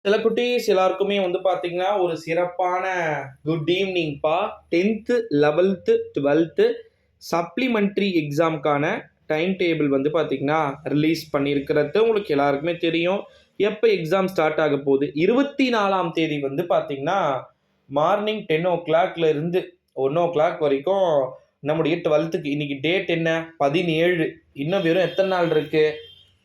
சில குட்டீஸ் எல்லாருக்குமே வந்து பார்த்தீங்கன்னா ஒரு சிறப்பான குட் ஈவினிங்ப்பா. 10th 11th 12th சப்ளிமெண்ட்ரி எக்ஸாமுக்கான டைம் டேபிள் வந்து பார்த்தீங்கன்னா ரிலீஸ் பண்ணியிருக்கிறது உங்களுக்கு எல்லாருக்குமே தெரியும். எப்போ எக்ஸாம் ஸ்டார்ட் ஆக போகுது? 24ஆம் தேதி வந்து பார்த்தீங்கன்னா மார்னிங் 10 இருந்து 1 வரைக்கும் நம்முடைய 12க்கு இன்னைக்கு டேட் என்ன? 17. இன்னும் வெறும் எத்தனை நாள் இருக்கு?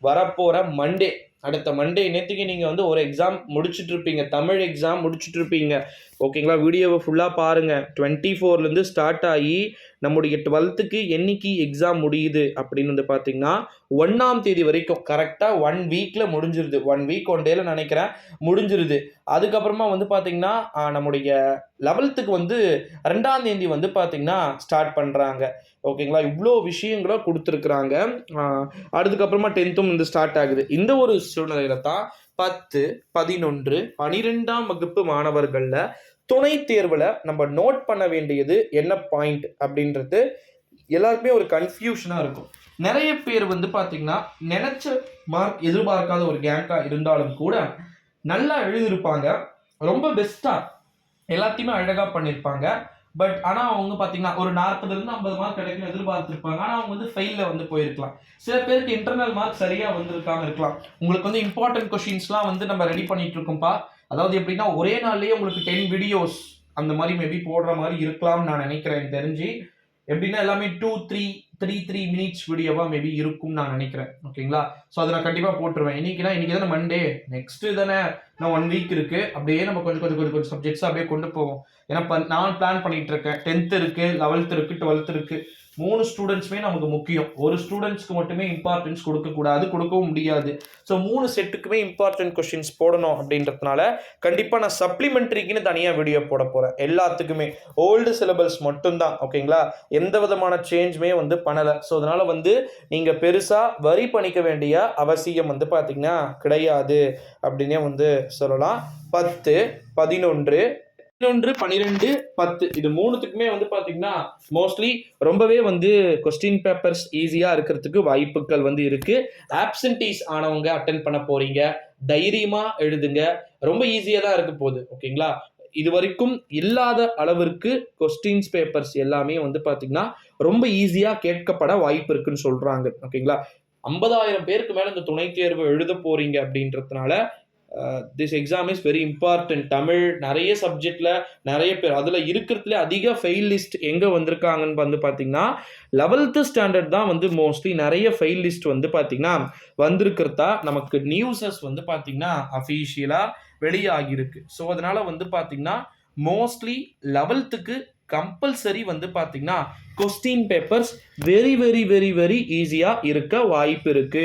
வரப்போகிற மண்டே, அடுத்த மண்டே நேற்றுக்கு நீங்கள் வந்து ஒரு எக்ஸாம் முடிச்சுட்டு இருப்பீங்க, தமிழ் எக்ஸாம் முடிச்சுட்டு இருப்பீங்க. ஓகேங்களா? வீடியோவை ஃபுல்லாக பாருங்கள். 24லேருந்து ஸ்டார்ட் ஆகி நம்முடைய 12க்கு என்னைக்கு எக்ஸாம் முடியுது அப்படின்னு வந்து பார்த்தீங்கன்னா 1ஆம் தேதி வரைக்கும் கரெக்டாக 1 வீக்கில் முடிஞ்சிருது. 1 வீக் 1 டேல நினைக்கிறேன் முடிஞ்சிருது. அதுக்கப்புறமா வந்து பார்த்தீங்கன்னா நம்முடைய 11க்கு வந்து 2ஆம் தேதி வந்து பார்த்தீங்கன்னா ஸ்டார்ட் பண்ணுறாங்க. ஓகேங்களா? இவ்வளோ விஷயங்கள கொடுத்துருக்குறாங்க. அதுக்கப்புறமா 10த்தும் வந்து ஸ்டார்ட் ஆகுது. இந்த ஒரு சூழ்நிலையில தான் 10, 11, 12ஆம் வகுப்பு மாணவர்கள்ல துணை தேர்வில் நம்ம நோட் பண்ண வேண்டியது என்ன பாயிண்ட் அப்படின்றது எல்லாருக்குமே ஒரு கன்ஃபியூஷனாக இருக்கும். நிறைய பேர் வந்து பார்த்தீங்கன்னா நினைச்ச மார்க் எதிர்பார்க்காத ஒரு கேங்காக இருந்தாலும் கூட நல்லா எழுதியிருப்பாங்க, ரொம்ப பெஸ்ட்டாக எல்லாத்தையுமே அழகாக பண்ணியிருப்பாங்க. பட் ஆனால் அவங்க பார்த்தீங்கன்னா ஒரு 40லேருந்து 50 மார்க் கிடைக்கும் எதிர்பார்த்துருப்பாங்க. ஆனால் அவங்க வந்து ஃபெயிலில் வந்து போயிருக்கலாம். சில பேருக்கு இன்டர்னல் மார்க் சரியாக வந்திருக்காம இருக்கலாம். உங்களுக்கு வந்து இம்பார்ட்டன்ட் கொஷின்ஸ்லாம் வந்து நம்ம ரெடி பண்ணிட்டு இருக்கோம்ப்பா. அதாவது எப்படின்னா ஒரே நாள்லேயே உங்களுக்கு 10 வீடியோஸ் அந்த மாதிரி மேபி போடுற மாதிரி இருக்கலாம்னு நான் நினைக்கிறேன் தெரிஞ்சு. எப்படின்னா எல்லாமே 2-3 மினிட்ஸ் வீடியோவா மேபி இருக்கும்னு நான் நினைக்கிறேன். ஓகேங்களா? ஸோ அதை நான் கண்டிப்பாக போட்டுருவேன். இன்னைக்கு தானே மண்டே, நெக்ஸ்ட் தானே நான் 1 வீக் இருக்கு. அப்படியே நம்ம கொஞ்சம் சப்ஜெக்ட்ஸ் அப்படியே கொண்டு போவோம். ஏன்னா நான் பிளான் பண்ணிட்டு இருக்கேன். 10th இருக்கு, 11th இருக்கு, 12th இருக்கு. 3 ஸ்டூடெண்ட்ஸுமே நமக்கு முக்கியம். ஒரு ஸ்டூடெண்ட்ஸ்க்கு மட்டுமே இம்பார்ட்டன்ஸ் கொடுக்கக்கூடாது, கொடுக்கவும் முடியாது. ஸோ 3 செட்டுக்குமே இம்பார்ட்டன்ட் கொஸ்டின்ஸ் போடணும் அப்படின்றதுனால கண்டிப்பாக நான் சப்ளிமெண்ட்ரிக்குன்னு தனியாக வீடியோ போட போகிறேன். எல்லாத்துக்குமே ஓல்டு சிலபஸ் மட்டும்தான். ஓகேங்களா? எந்த விதமான சேஞ்சுமே வந்து பண்ணலை. ஸோ அதனால் வந்து நீங்கள் பெருசாக வரி பண்ணிக்க வேண்டிய அவசியம் வந்து பார்த்தீங்கன்னா கிடையாது அப்படின்னே வந்து சொல்லலாம். 10, 11, 12, 10 இது 3த்துக்குமே வந்து பார்த்தீங்கன்னா மோஸ்ட்லி ரொம்பவே வந்து கொஸ்டின் பேப்பர்ஸ் ஈஸியாக இருக்கிறதுக்கு வாய்ப்புகள் வந்து இருக்கு. ஆப்சன்டீஸ் ஆனவங்க அட்டென்ட் பண்ண போறீங்க, தைரியமாக எழுதுங்க. ரொம்ப ஈஸியாக தான் இருக்க போகுது. ஓகேங்களா? இது வரைக்கும் இல்லாத அளவிற்கு கொஸ்டின்ஸ் பேப்பர்ஸ் எல்லாமே வந்து பார்த்தீங்கன்னா ரொம்ப ஈஸியாக கேட்கப்பட வாய்ப்பு இருக்குன்னு சொல்றாங்க. ஓகேங்களா? 50,000 பேருக்கு மேலே இந்த துணை தேர்வு எழுத போறீங்க அப்படின்றதுனால this exam is very important. Tamil நிறைய சப்ஜெக்ட்ல நிறைய பேர் அதில் இருக்கிறதுல அதிக ஃபெயில் லிஸ்ட் எங்கே வந்திருக்காங்கன்னு வந்து பார்த்தீங்கன்னா 11th ஸ்டாண்டர்ட் தான் வந்து மோஸ்ட்லி நிறைய ஃபெயில் லிஸ்ட் வந்து பார்த்தீங்கன்னா வந்திருக்கிறதா நமக்கு நியூஸஸ் வந்து பார்த்தீங்கன்னா அஃபீஷியலாக வெளியாகிருக்கு. ஸோ அதனால வந்து பார்த்தீங்கன்னா மோஸ்ட்லி 11த்துக்கு கம்பல்சரி வந்து பார்த்தீங்கன்னா question papers very very very very ஈஸியாக இருக்க வாய்ப்பு இருக்கு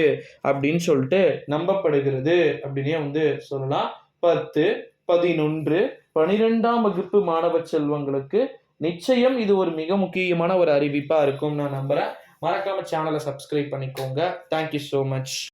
அப்படின்னு சொல்லிட்டு நம்பப்படுகிறது அப்படின்னே வந்து சொல்லலாம். 10, 11, 12ஆம் வகுப்பு மாணவ செல்வங்களுக்கு நிச்சயம் இது ஒரு மிக முக்கியமான ஒரு அறிவிப்பாக இருக்கும் நான் நம்புறேன். மறக்காம சேனலை சப்ஸ்கிரைப் பண்ணிக்கோங்க. Thank you so much.